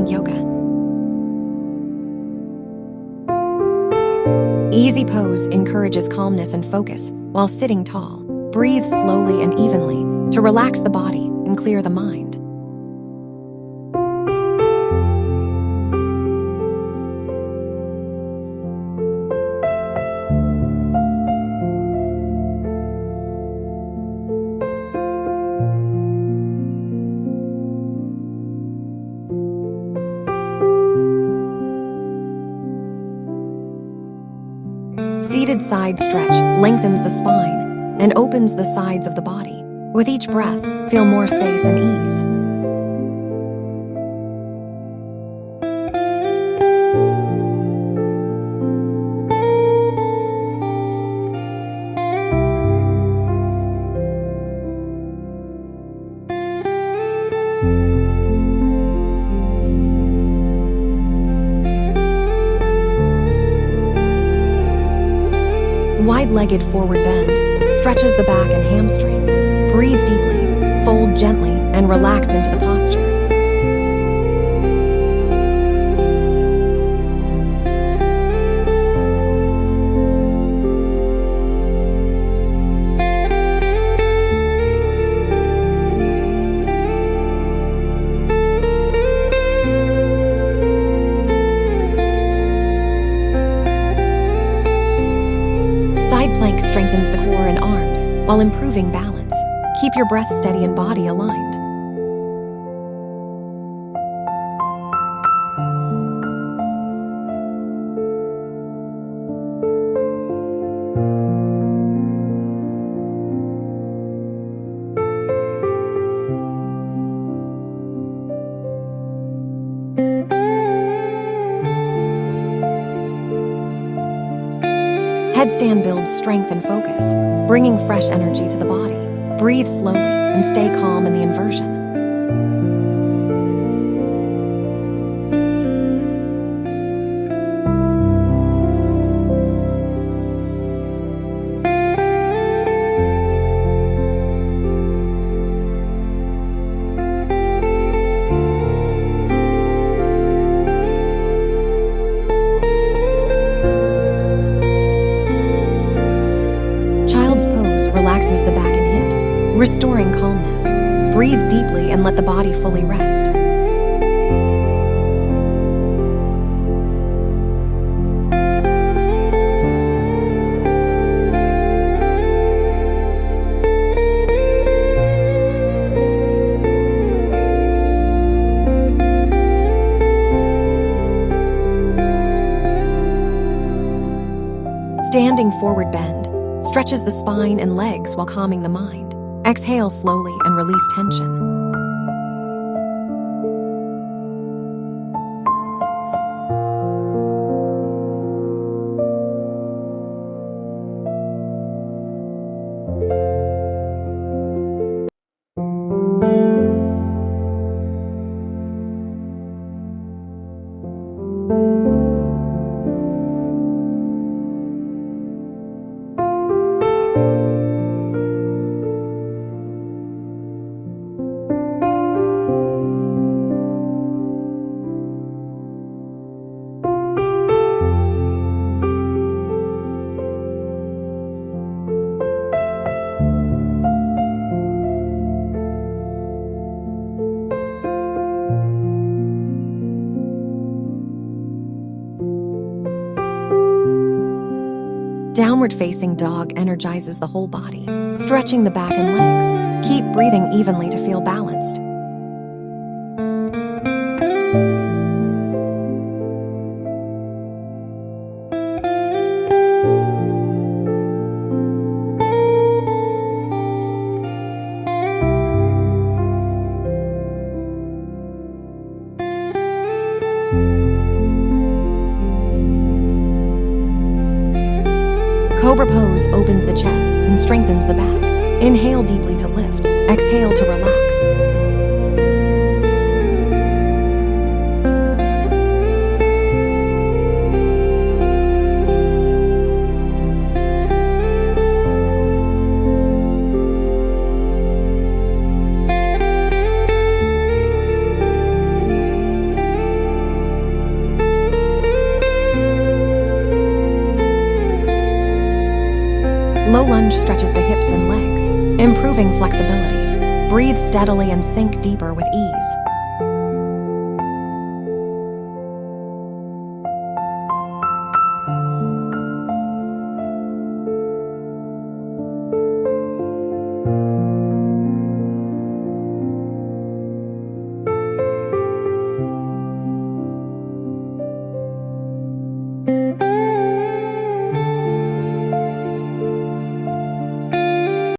Morning Yoga. Easy pose encourages calmness and focus while sitting tall. Breathe slowly and evenly to relax the body and clear the mind. Seated side stretch lengthens the spine and opens the sides of the body. With each breath, feel more space and ease. Wide-legged forward bend stretches the back and hamstrings. Breathe deeply, fold gently, and relax into the posture. Side plank strengthens the core and arms while improving balance. Keep your breath steady and body aligned. Headstand builds strength and focus, bringing fresh energy to the body. Breathe slowly and stay calm in the inversion. Relaxes the back and hips, restoring calmness. Breathe deeply and let the body fully rest. Standing forward bend stretches the spine and legs while calming the mind. Exhale slowly and release tension. Downward facing dog energizes the whole body, stretching the back and legs. Keep breathing evenly to feel balanced. Cobra pose opens the chest and strengthens the back. Inhale deeply to lift. Exhale to relax. Low lunge stretches the hips and legs, improving flexibility. Breathe steadily and sink deeper with ease.